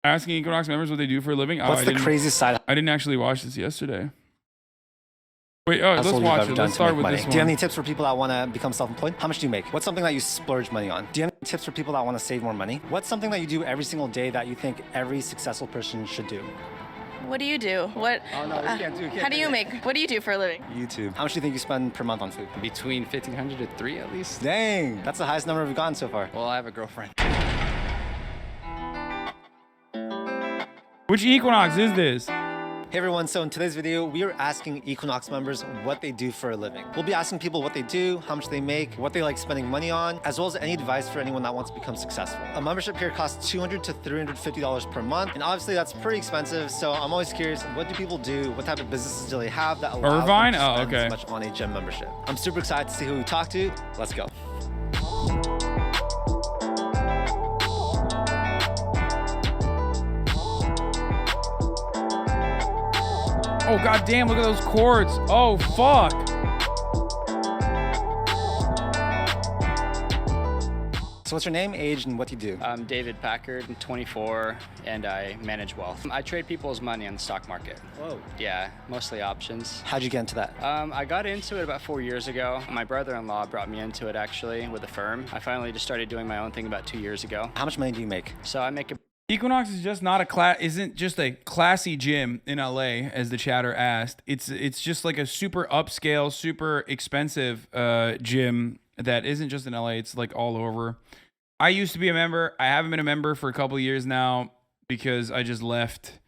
Asking Equinox members what they do for a living. What's the craziest side? I didn't actually watch this yesterday. Wait, let's hustle you've watch ever it. done Let's to start make with money? this Do you have one. any tips for people that want to become self-employed? How much do you make? What's something that you splurge money on? Do you have any tips for people that want to save more money? What's something that you do every single day that you think every successful person should do? What do you do? What? Oh no, you can't do. How do you make? What do you do for a living? YouTube. How much do you think you spend per month on food? Between 1,500 to 3 at least. Dang, that's the highest number we've gotten so far. Well, I have a girlfriend. Which Equinox is this? Hey everyone, so in today's video, we are asking Equinox members what they do for a living. We'll be asking people what they do, how much they make, what they like spending money on, as well as any advice for anyone that wants to become successful. A membership here costs $200 to $350 per month, and obviously that's pretty expensive, so I'm always curious, what do people do? What type of businesses do they have that allow Irvine? them to Oh, spend okay. so much on a gym membership? I'm super excited to see who we talk to. Let's go. Oh, goddamn, look at those cords. Oh, fuck. So what's your name, age, and what do you do? I'm David Packard, I'm 24, and I manage wealth. I trade people's money on the stock market. Whoa. Yeah, mostly options. How'd you get into that? I got into it about 4 years ago. My brother-in-law brought me into it actually with a firm. I finally just started doing my own thing about 2 years ago. How much money do you make? So I make a Equinox is just not isn't just a classy gym in LA, as the chatter asked. It's just like a super upscale, super expensive gym that isn't just in LA, it's like all over. I used to be a member. I haven't been a member for a couple of years now because I just left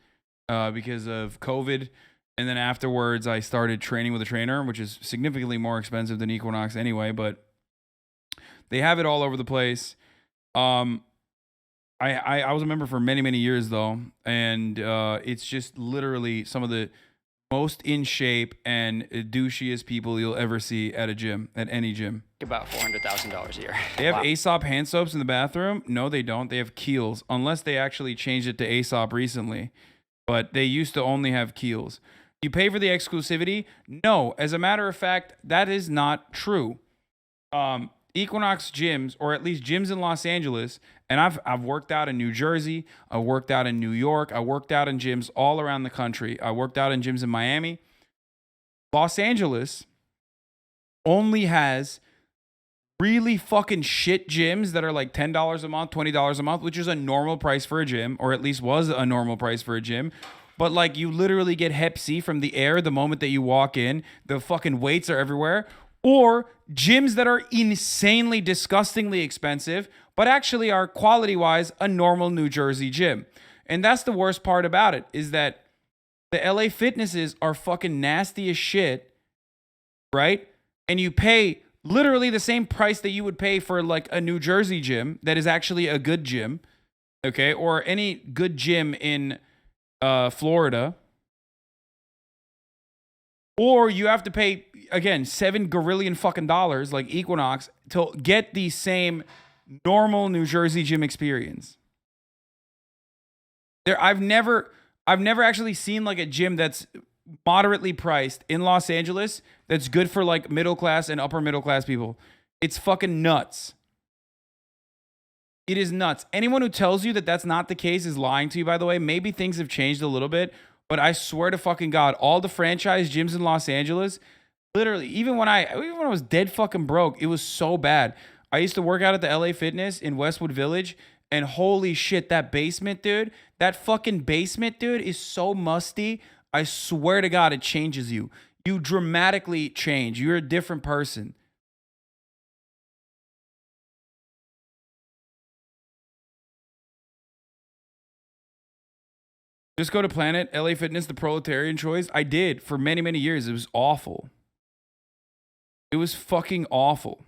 because of COVID. And then afterwards I started training with a trainer, which is significantly more expensive than Equinox anyway, but they have it all over the place. I was a member for many, many years though, and it's just literally some of the most in shape and douchiest people you'll ever see at a gym, at any gym. about $400,000 a year. They have Wow. Aesop hand soaps in the bathroom? No, they don't. They have Kiehl's, unless they actually changed it to Aesop recently. But they used to only have Kiehl's. You pay for the exclusivity? No. As a matter of fact, that is not true. Equinox gyms, or at least gyms in Los Angeles, and I've worked out in New Jersey, I worked out in New York, I worked out in gyms all around the country. I worked out in gyms in Miami. Los Angeles only has really fucking shit gyms that are like $10 a month, $20 a month, which is a normal price for a gym, or at least was a normal price for a gym. But like you literally get Hep C from the air the moment that you walk in. The fucking weights are everywhere. Or gyms that are insanely, disgustingly expensive, but actually are quality-wise a normal New Jersey gym. And that's the worst part about it, is that the LA Fitnesses are fucking nasty as shit, right? And you pay literally the same price that you would pay for like a New Jersey gym that is actually a good gym, okay? Or any good gym in Florida. Or you have to pay, again, $7 gorillion fucking dollars like Equinox to get the same normal New Jersey gym experience. I've never actually seen like a gym that's moderately priced in Los Angeles that's good for like middle class and upper middle class people. It's fucking nuts. It is nuts. Anyone who tells you that that's not the case is lying to you, by the way. Maybe things have changed a little bit, but I swear to fucking God, all the franchise gyms in Los Angeles, literally, even when I was dead fucking broke, it was so bad. I used to work out at the LA Fitness in Westwood Village, and holy shit, that basement, dude, that fucking basement, dude, is so musty. I swear to God, it changes you. You dramatically change. You're a different person. Just go to Planet, LA Fitness, the proletarian choice. I did for many, many years. It was awful. It was fucking awful.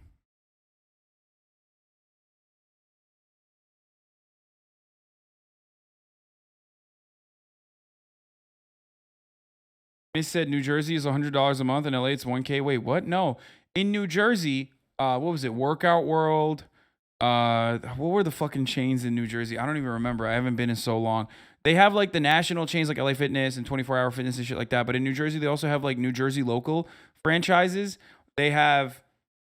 They said New Jersey is $100 a month, in LA it's $1K. Wait, what? No. In New Jersey, what was it? Workout World. What were the fucking chains in New Jersey? I don't even remember. I haven't been in so long. They have like the national chains like LA Fitness and 24-hour fitness and shit like that. But in New Jersey, they also have like New Jersey local franchises. They have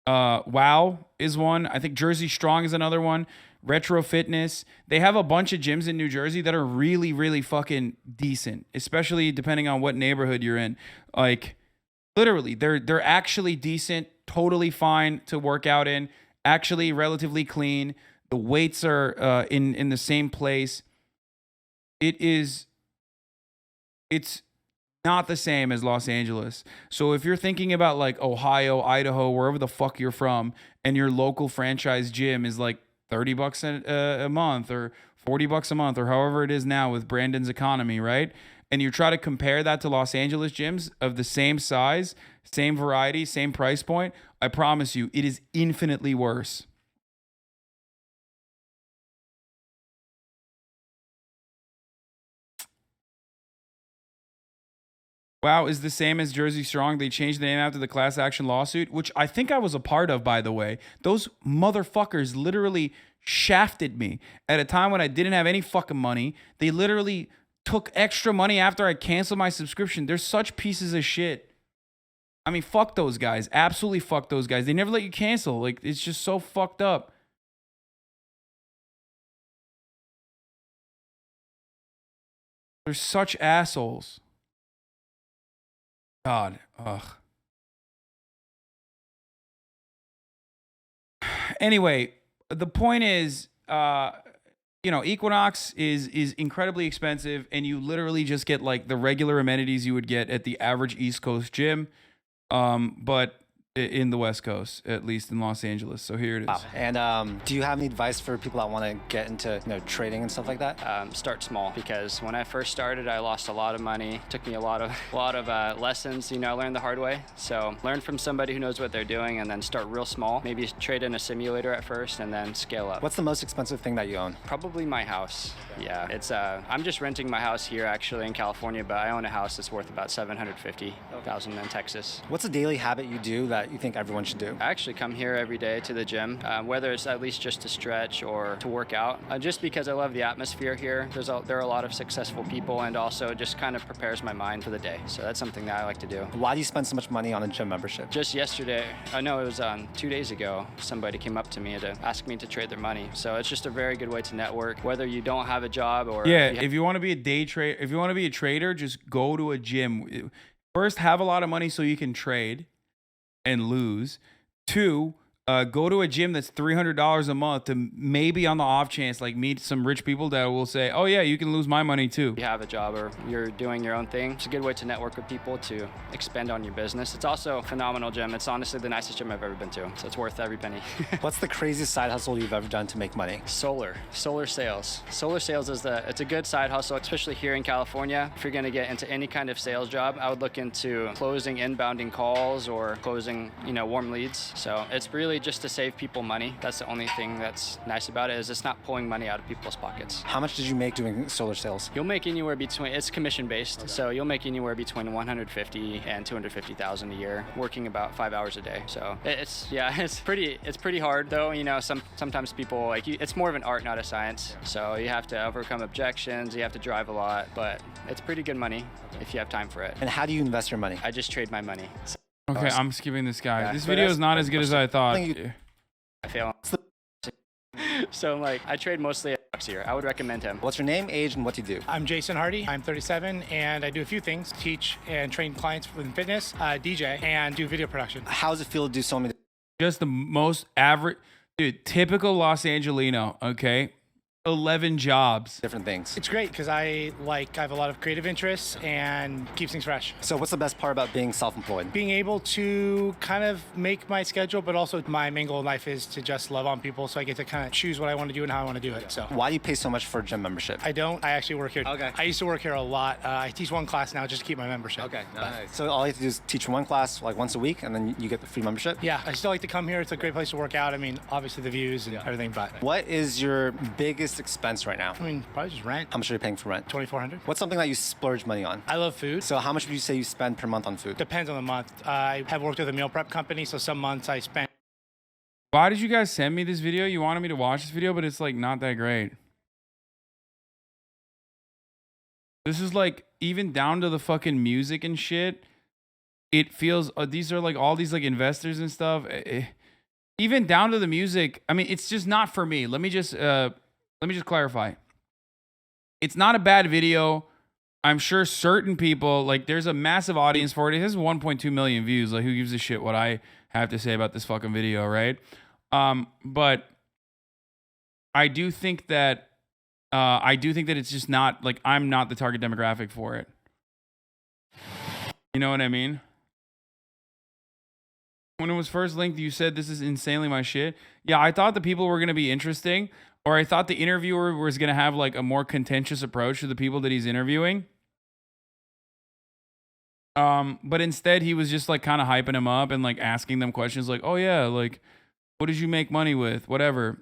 WOW is one. I think Jersey Strong is another one. Retro Fitness. They have a bunch of gyms in New Jersey that are really, really fucking decent, especially depending on what neighborhood you're in. Like, literally, they're actually decent, totally fine to work out in, actually relatively clean. The weights are in the same place. It's not the same as Los Angeles. So if you're thinking about like Ohio, Idaho, wherever the fuck you're from, and your local franchise gym is like $30 a month or $40 a month or however it is now with Brandon's economy, right? And you try to compare that to Los Angeles gyms of the same size, same variety, same price point, I promise you, it is infinitely worse. Wow is the same as Jersey Strong. They changed the name after the class action lawsuit, which I think I was a part of, by the way. Those motherfuckers literally shafted me at a time when I didn't have any fucking money. They literally took extra money after I canceled my subscription. They're such pieces of shit. I mean, fuck those guys. Absolutely fuck those guys. They never let you cancel. Like, it's just so fucked up. They're such assholes. God, ugh. Anyway, the point is, Equinox is incredibly expensive, and you literally just get like the regular amenities you would get at the average East Coast gym, but in the West Coast, at least in Los Angeles. So here it is. Wow. And do you have any advice for people that want to get into trading and stuff like that? Start small, because when I first started, I lost a lot of money. Took me a lot of lessons. I learned the hard way. So learn from somebody who knows what they're doing, and then start real small. Maybe trade in a simulator at first, and then scale up. What's the most expensive thing that you own? Probably my house. Yeah, it's I'm just renting my house here actually in California, but I own a house that's worth about $750,000 in Texas. What's a daily habit you do that you think everyone should do? I actually come here every day to the gym, whether it's at least just to stretch or to work out, just because I love the atmosphere here. There are a lot of successful people, and also just kind of prepares my mind for the day. So that's something that I like to do. Why do you spend so much money on a gym membership? Just yesterday, I know it was 2 days ago, somebody came up to me to ask me to trade their money. So it's just a very good way to network, whether you don't have a job or... Yeah, if you want to be a day trader, if you want to be a trader, just go to a gym. First, have a lot of money so you can trade and lose. Two, go to a gym that's $300 a month to maybe on the off chance like meet some rich people that will say, oh yeah, you can lose my money too. You have a job or you're doing your own thing. It's a good way to network with people, to expand on your business. It's also a phenomenal gym. It's honestly the nicest gym I've ever been to, so it's worth every penny. What's the craziest side hustle you've ever done to make money? Solar sales. Solar sales it's a good side hustle, especially here in California. If you're gonna get into any kind of sales job, I would look into closing inbounding calls or closing, warm leads. So it's really just to save people money. That's the only thing that's nice about it, is it's not pulling money out of people's pockets. How much did you make doing solar sales? You'll make anywhere between, it's commission based, okay. So you'll make anywhere between $150,000 and $250,000 a year, working about 5 hours a day. So it's pretty hard though. Sometimes people it's more of an art, not a science. So you have to overcome objections. You have to drive a lot, but it's pretty good money if you have time for it. And how do you invest your money? I just trade my money. Okay, I'm skipping this guy. Yeah, this video is not as good as I thought. I fail. So I trade mostly at bucks here. I would recommend him. What's your name, age, and what do you do? I'm Jason Hardy. I'm 37, and I do a few things: teach and train clients within fitness, DJ, and do video production. How does it feel to do so many? Just the most average, dude. Typical Los Angelino. Okay. 11 jobs. Different things. It's great because I have a lot of creative interests and keeps things fresh. So what's the best part about being self-employed? Being able to kind of make my schedule, but also my main goal in life is to just love on people, so I get to kind of choose what I want to do and how I want to do it. So why do you pay so much for a gym membership? I don't. I actually work here. Okay. I used to work here a lot. I teach one class now just to keep my membership. Okay, nice. So all you have to do is teach one class once a week, and then you get the free membership? Yeah, I still like to come here. It's a great place to work out. I mean, obviously the views and everything, but... What is your biggest expense right now? I mean, probably just rent. How much are you paying for rent? $2,400. What's something that you splurge money on? I love food. So how much would you say you spend per month on food? Depends on the month. I have worked with a meal prep company, so some months I spend... Why did you guys send me this video? You wanted me to watch this video, but it's not that great. This is even down to the fucking music and shit. It feels, these are all these investors and stuff. even down to the music. I mean, it's just not for me. Let me just clarify. It's not a bad video. I'm sure certain people, like, there's a massive audience for it. It has 1.2 million views. Like, who gives a shit what I have to say about this fucking video, right? But I do think that it's just not, like, I'm not the target demographic for it. You know what I mean? When it was first linked, you said this is insanely my shit. Yeah, I thought the people were going to be interesting, or I thought the interviewer was going to have like a more contentious approach to the people that he's interviewing. But instead he was just like kind of hyping them up and like asking them questions like, oh yeah, like, what did you make money with? Whatever.